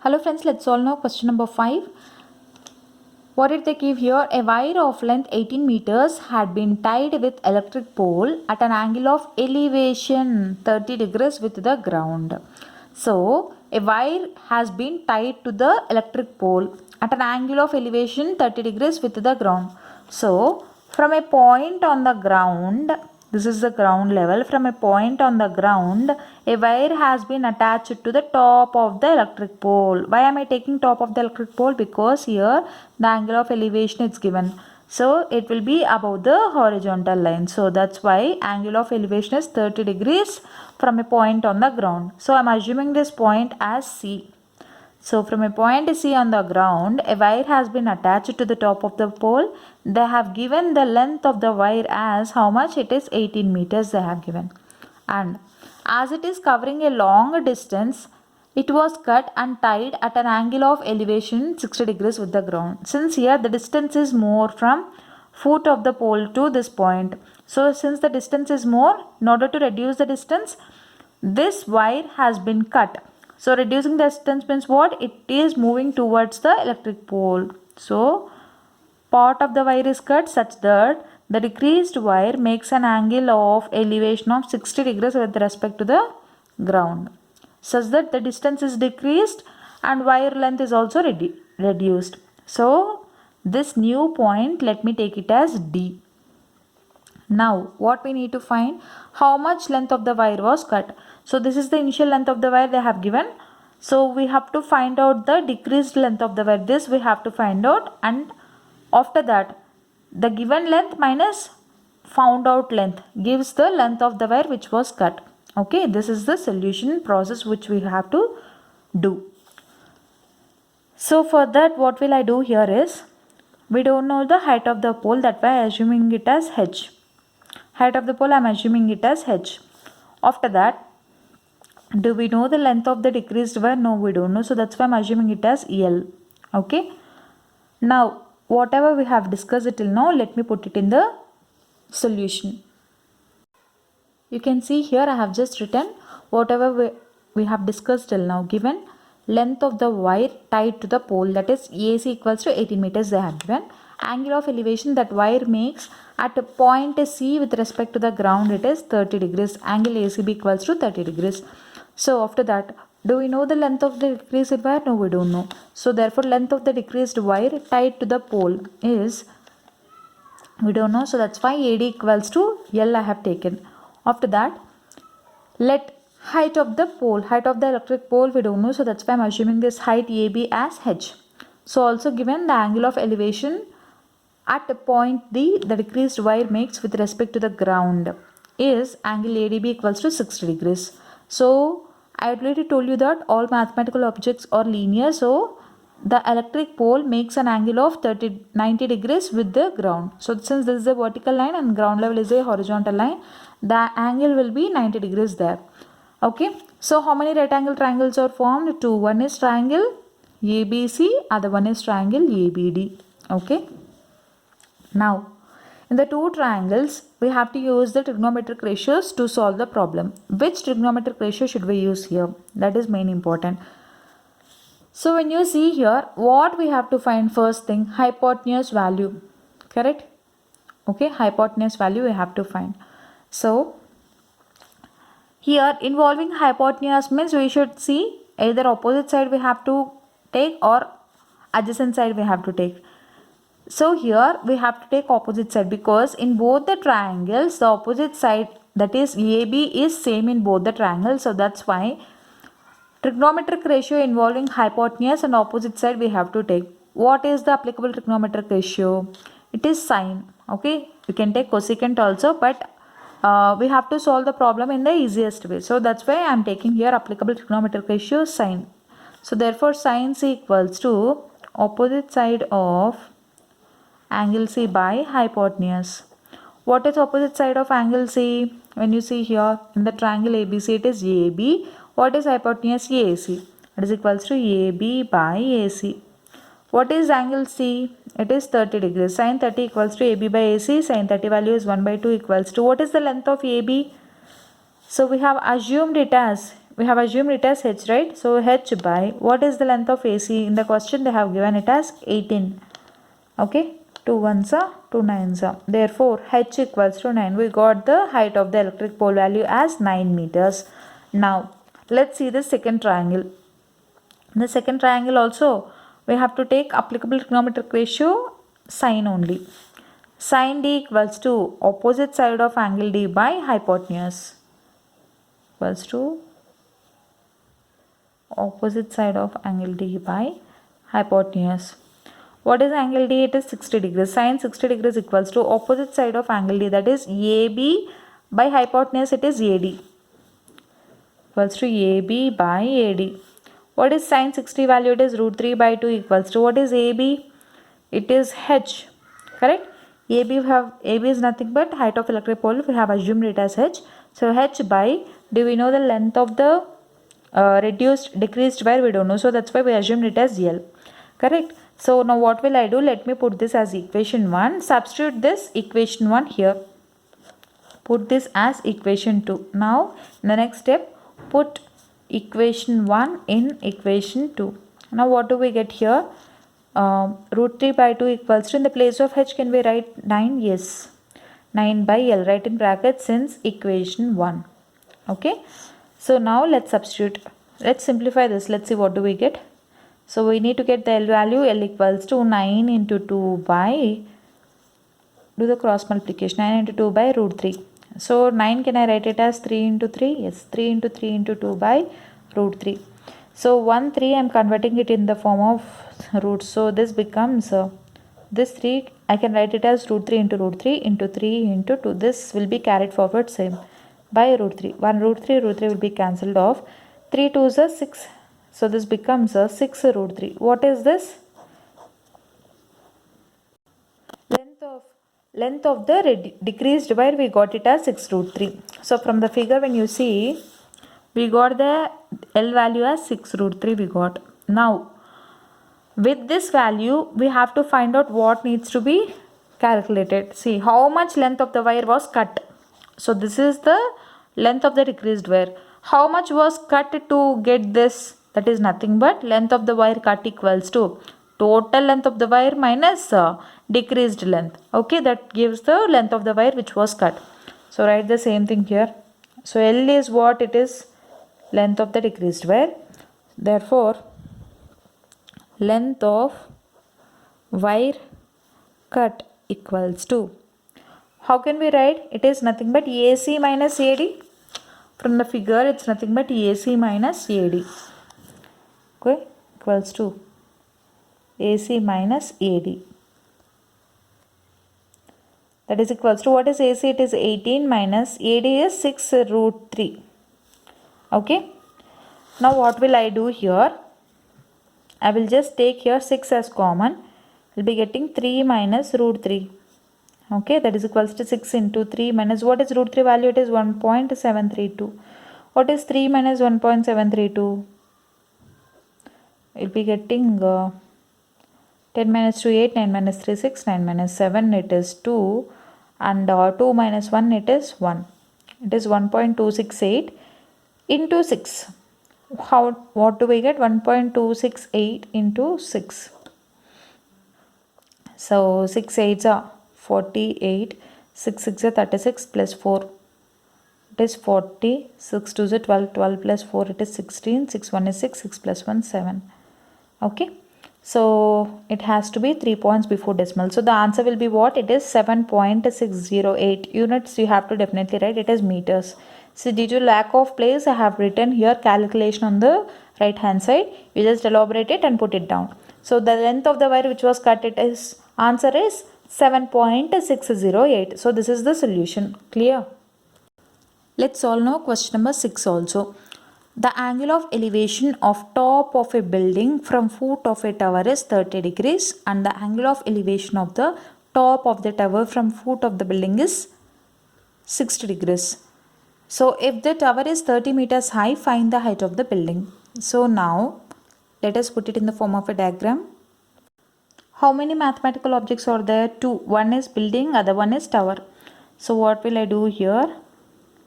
Hello friends, let's solve now question number 5. What did they give here? A wire of length 18 meters had been tied with electric pole at an angle of elevation 30 degrees with the ground. So, a wire has been tied to the electric pole at an angle of elevation 30 degrees with the ground. So, from a point on the ground, this is the ground level. From a point on the ground, a wire has been attached to the top of the electric pole. Why am I taking top of the electric pole? Because here the angle of elevation is given. So it will be above the horizontal line. So that's why angle of elevation is 30 degrees from a point on the ground. So I'm assuming this point as C. So from a point C on the ground, a wire has been attached to the top of the pole. They have given the length of the wire as how much? It is 18 meters they have given. And as it is covering a long distance, it was cut and tied at an angle of elevation 60 degrees with the ground. Since here the distance is more from foot of the pole to this point. So since the distance is more, in order to reduce the distance, this wire has been cut. So reducing the distance means what? It is moving towards the electric pole. So part of the wire is cut such that the decreased wire makes an angle of elevation of 60 degrees with respect to the ground, such that the distance is decreased and wire length is also reduced. So this new point, let me take it as D. Now what we need to find? How much length of the wire was cut. So this is the initial length of the wire they have given. So we have to find out the decreased length of the wire. This we have to find out, and after that the given length minus found out length gives the length of the wire which was cut. Okay, this is the solution process which we have to do. So for that, what will I do here is, we don't know the height of the pole, that way I am assuming it as h. Height of the pole I am assuming it as h. After that, do we know the length of the decreased wire? No, we don't know. So that's why I'm assuming it as L. Okay. Now, whatever we have discussed till now, let me put it in the solution. You can see here I have just written whatever we have discussed till now. Given length of the wire tied to the pole, that is AC equals to 18 meters they have given. Angle of elevation that wire makes at a point C with respect to the ground, it is 30 degrees. Angle ACB equals to 30 degrees. So after that, do we know the length of the decreased wire? No, we don't know. So therefore length of the decreased wire tied to the pole is, we don't know. So that's why AD equals to L I have taken. After that, let height of the pole, height of the electric pole we don't know. So that's why I'm assuming this height AB as H. So also given the angle of elevation at a point D, the decreased wire makes with respect to the ground is angle ADB equals to 60 degrees. So I already told you that all mathematical objects are linear. So the electric pole makes an angle of 90 degrees with the ground. So since this is a vertical line and ground level is a horizontal line, the angle will be 90 degrees there. Okay. So how many right angle triangles are formed? Two. One is triangle ABC, other one is triangle ABD. Okay. Now, in the two triangles, we have to use the trigonometric ratios to solve the problem. Which trigonometric ratio should we use here? That is main important. So when you see here, what we have to find first thing? Hypotenuse value. Correct? Okay, hypotenuse value we have to find. So, here involving hypotenuse means we should see either opposite side we have to take or adjacent side we have to take. So here we have to take opposite side, because in both the triangles the opposite side, that is AB, is same in both the triangles. So that's why trigonometric ratio involving hypotenuse and opposite side we have to take. What is the applicable trigonometric ratio? It is sine. Okay, you can take cosecant also, but we have to solve the problem in the easiest way. So that's why I am taking here applicable trigonometric ratio sine. So therefore sine C equals to opposite side of angle C by hypotenuse. What is opposite side of angle C? When you see here in the triangle ABC, it is AB. What is hypotenuse? AC. It is equals to AB by AC. What is angle C? It is 30 degrees. Sin 30 equals to AB by AC. Sin 30 value is 1 by 2 equals to, what is the length of AB? So we have assumed it as we have assumed it as h, right? So h by, what is the length of AC? In the question they have given it as 18. Okay, 2 ones are 2 nines are. Therefore h equals to 9. We got the height of the electric pole value as 9 meters. Now let's see the second triangle. In the second triangle also we have to take applicable trigonometric ratio sine only. Sine d equals to opposite side of angle d by hypotenuse, equals to opposite side of angle d by hypotenuse. What is angle d? It is 60 degrees. Sine 60 degrees equals to opposite side of angle d, that is AB by hypotenuse, it is AD, equals to AB by AD. What is sine 60 value? It is root 3 by 2 equals to, what is AB? It is h, correct? AB is nothing but height of electric pole. We have assumed it as h. So h by, do we know the length of the decreased wire? We don't know. So that's why we assumed it as L, correct? So now what will I do? Let me put this as equation 1. Substitute this equation 1 here. Put this as equation 2. Now in the next step, put equation 1 in equation 2. Now what do we get here? Root 3 by 2 equals to, in the place of h can we write 9? Yes. 9 by L, write in brackets since equation 1. Okay. So now let's substitute. Let's simplify this. Let's see what do we get. So we need to get the L value. L equals to 9 into 2 by, do the cross multiplication, 9 into 2 by root 3. So 9, can I write it as 3 into 3? Yes, 3 into 3 into 2 by root 3. So 1 3 I am converting it in the form of roots. So this becomes, this 3 I can write it as root 3 into 3 into 2. This will be carried forward same by root 3. 1 root 3 will be cancelled off. 3 2s are 6. So this becomes a 6 root 3. What is this? Length of the decreased wire, we got it as 6 root 3. So from the figure when you see, we got the L value as 6 root 3 we got. Now with this value we have to find out what needs to be calculated. See how much length of the wire was cut. So this is the length of the decreased wire. How much was cut to get this? That is nothing but length of the wire cut equals to total length of the wire minus decreased length. Okay, that gives the length of the wire which was cut. So write the same thing here. So L is what? It is length of the decreased wire. Therefore length of wire cut equals to, how can we write? It is nothing but AC minus AD. From the figure it's nothing but AC minus AD. Okay, equals to AC minus AD. That is equals to, what is AC? It is 18 minus AD is 6 root 3. Okay. Now what will I do here? I will just take here 6 as common. I will be getting 3 minus root 3. Okay, that is equals to 6 into 3 minus, what is root 3 value? It is 1.732. What is 3 minus 1.732? We'll be getting 10 minus 2 8, 9 minus 3 6, 9 minus 7 it is 2, and 2 minus 1 it is 1. It is 1.268 into 6. What do we get? 1.268 into 6. So 6 8s are 48, 6 6 are 36 plus 4. It is 40, 6 2 is 12, 12 plus 4 it is 16, 6 1 is 6, 6 plus 1 7. Okay. So it has to be 3 points before decimal. So the answer will be what? It is 7.608 units. You have to definitely write it as meters. So due to lack of place, I have written here calculation on the right hand side. You just elaborate it and put it down. So the length of the wire which was cut, it is, answer is 7.608. So this is the solution. Clear? Let's solve now question number 6 also. The angle of elevation of top of a building from foot of a tower is 30 degrees and the angle of elevation of the top of the tower from foot of the building is 60 degrees. So if the tower is 30 meters high, find the height of the building. So now let us put it in the form of a diagram. How many mathematical objects are there? 2. One is building, other one is tower. So what will I do here?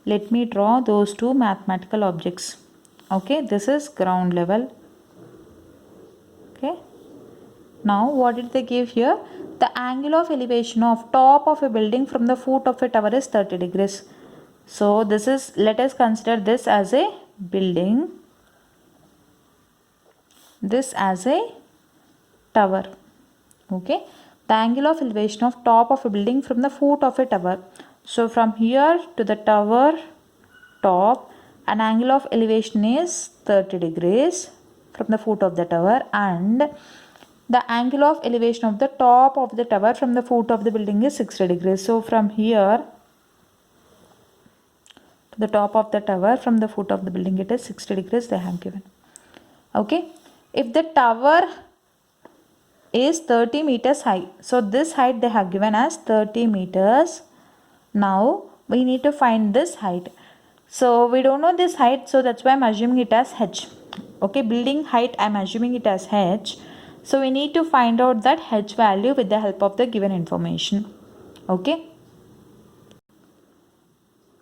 Let me draw those two mathematical objects. Okay, this is ground level. Okay, now what did they give here? The angle of elevation of top of a building from the foot of a tower is 30 degrees. So this is, let us consider this as a building, this as a tower. Okay, the angle of elevation of top of a building from the foot of a tower. So from here to the tower top, an angle of elevation is 30 degrees from the foot of the tower, and the angle of elevation of the top of the tower from the foot of the building is 60 degrees. So from here to the top of the tower from the foot of the building, it is 60 degrees they have given. Okay, if the tower is 30 meters high, so this height they have given as 30 meters. Now we need to find this height. So we don't know this height, so that's why I'm assuming it as h. Okay, building height I'm assuming it as h. So we need to find out that h value with the help of the given information. Okay,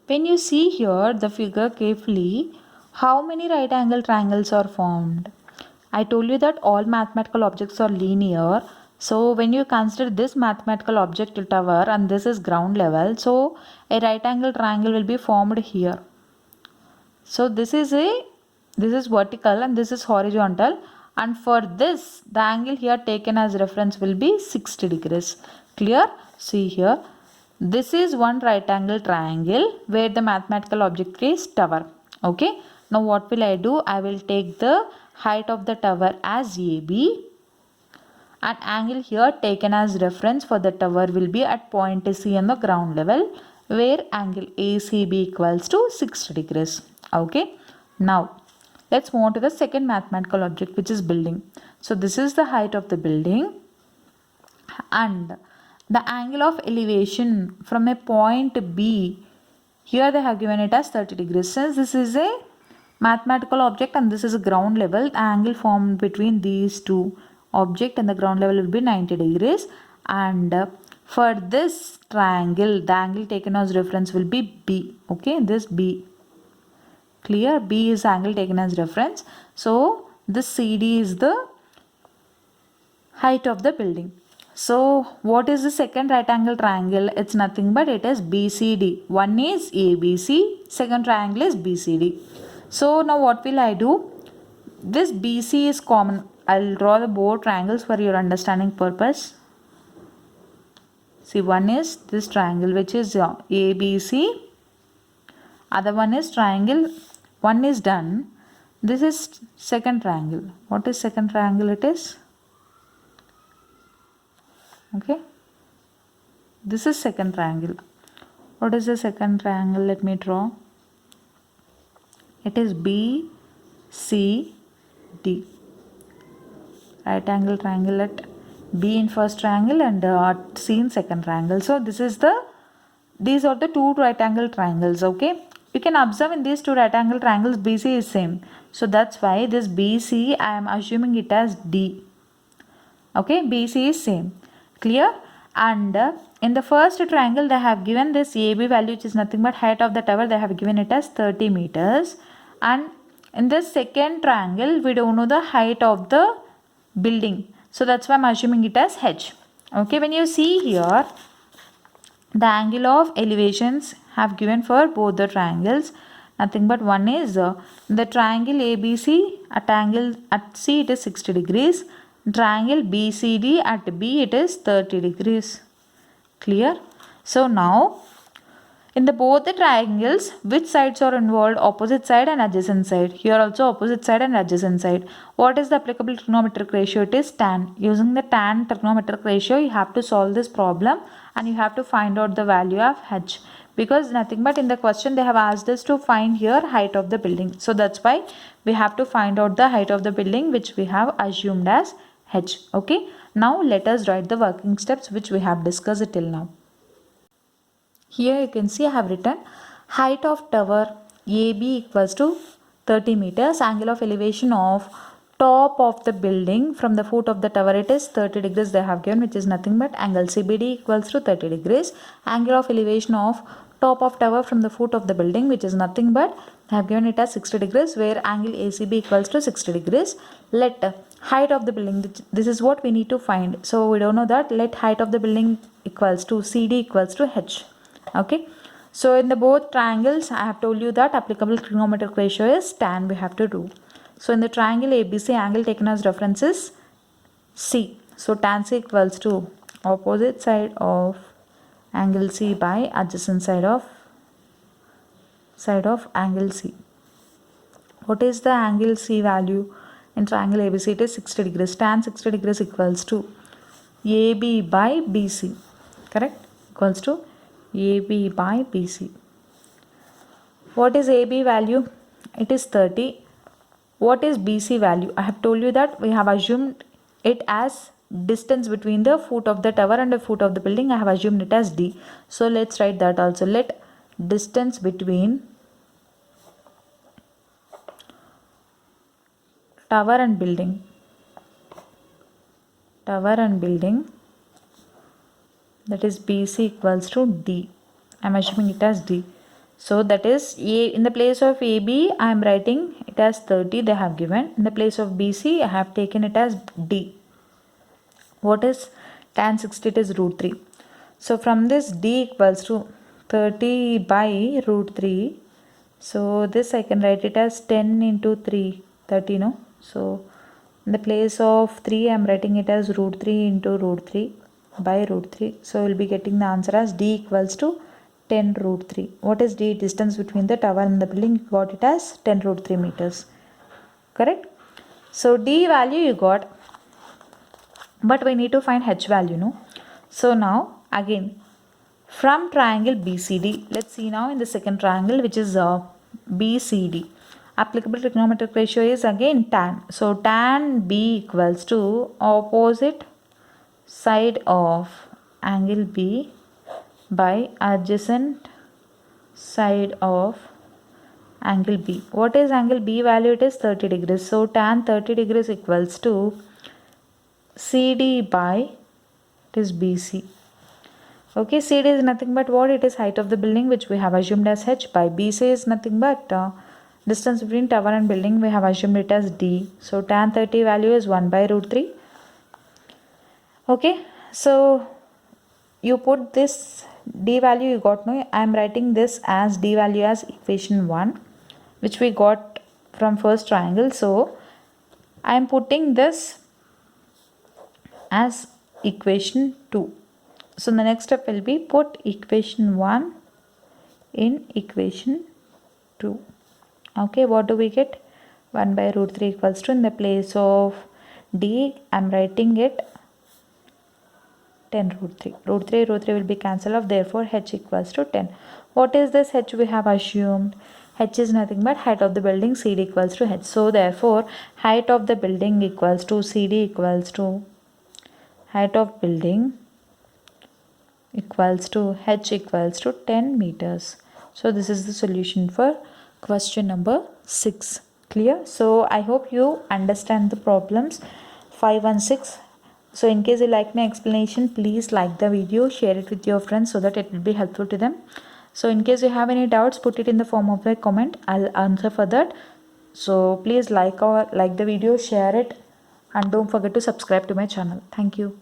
when you see here the figure carefully, how many right angle triangles are formed? I told you that all mathematical objects are linear. So when you consider this mathematical object tower and this is ground level, so a right angle triangle will be formed here. So this is vertical and this is horizontal, and for this the angle here taken as reference will be 60 degrees. Clear? See here, this is one right angle triangle where the mathematical object is tower. Okay, now what will I do? I will take the height of the tower as AB, and angle here taken as reference for the tower will be at point C on the ground level, where angle ACB equals to 60 degrees. Okay, now let's move on to the second mathematical object, which is building. So this is the height of the building, and the angle of elevation from a point B, here they have given it as 30 degrees. Since this is a mathematical object and this is a ground level, the angle formed between these two object and the ground level will be 90 degrees. And for this triangle, the angle taken as reference will be B. Okay, this B. Clear? B is angle taken as reference. So this CD is the height of the building. So what is the second right angle triangle? It's nothing but it is BCD. One is ABC, second triangle is BCD. So now what will I do? This BC is common. I'll draw the both triangles for your understanding purpose. See, one is this triangle which is ABC. Other one is triangle. One is done. This is second triangle. What is second triangle? It is, okay, this is second triangle. What is the second triangle? Let me draw. It is BCD. Right angle triangle at B in first triangle and C in second triangle. So these are the two right angle triangles. Okay, you can observe in these two right angle triangles BC is same. So that's why this BC I am assuming it as D. Okay, BC is same. Clear? And in the first triangle they have given this AB value, which is nothing but height of the tower. They have given it as 30 meters. And in this second triangle we don't know the height of the building. So that's why I'm assuming it as H. Okay, when you see here, the angle of elevations have given for both the triangles. Nothing but one is the triangle ABC at angle at C it is 60 degrees. Triangle BCD at B it is 30 degrees. Clear? So now in the both the triangles, which sides are involved? Opposite side and adjacent side. Here also opposite side and adjacent side. What is the applicable trigonometric ratio? It is tan. Using the tan trigonometric ratio, you have to solve this problem and you have to find out the value of H. Because nothing but in the question they have asked us to find here height of the building. So that's why we have to find out the height of the building, which we have assumed as H. Okay. Now let us write the working steps which we have discussed till now. Here you can see I have written height of tower AB equals to 30 meters. Angle of elevation of top of the building from the foot of the tower it is 30 degrees they have given, which is nothing but angle CBD equals to 30 degrees. Angle of elevation of top of tower from the foot of the building, which is nothing but They have given it as 60 degrees, where angle ACB equals to 60 degrees. Let height of the building, this is what we need to find. So we don't know that. Let height of the building equals to CD equals to H. Okay. So in the both triangles, I have told you that applicable trigonometric ratio is tan we have to do. So in the triangle ABC, angle taken as reference is C. So tan C equals to opposite side of angle C by adjacent side of angle C. What is the angle C value in triangle ABC? It is 60 degrees. Tan 60 degrees equals to AB by BC. Correct? Equals to AB by BC. What is AB value? It is 30. What is BC value? I have told you that we have assumed it as distance between the foot of the tower and the foot of the building. I have assumed it as D. So let's write that also. Let distance between tower and building, that is BC equals to D. I am assuming it as D. So that is A. In the place of AB, I am writing it as 30 they have given. In the place of BC, I have taken it as D. What is tan 60? It is root 3. So from this, D equals to 30 by root 3. So this I can write it as 10 into 3, 30, no? So in the place of 3, I am writing it as root 3 into root 3 by root 3. So we will be getting the answer as D equals to 10 root 3. What is D? Distance between the tower and the building. You got it as 10 root 3 meters. Correct? So D value you got. But we need to find H value, no? So now again from triangle BCD, let's see now in the second triangle, which is BCD. Applicable trigonometric ratio is again tan. So tan B equals to opposite side of angle B by adjacent side of angle B. What is angle B value? It is 30 degrees. So tan 30 degrees equals to CD by, it is BC. Okay, CD is nothing but what? It is height of the building, which we have assumed as H, by BC is nothing but distance between tower and building, we have assumed it as D. So tan 30 value is 1 by root 3. Okay, so you put this D value you got, no? I am writing this as D value as equation 1, which we got from first triangle. So I am putting this as equation 2. So the next step will be put equation 1 in equation 2. Okay, what do we get? 1 by root 3 equals to, in the place of D, I am writing it 10 root 3. Root 3 will be cancelled off. Therefore, H equals to 10. What is this H we have assumed? H is nothing but height of the building, CD equals to H. So therefore, height of the building equals to CD equals to height of building equals to H equals to 10 meters. So this is the solution for question number 6. Clear? So I hope you understand the problems 5 and 6. So in case you like my explanation, please like the video, share it with your friends so that it will be helpful to them. So in case you have any doubts, put it in the form of a comment. I'll answer for that. So please like the video, share it, and don't forget to subscribe to my channel. Thank you.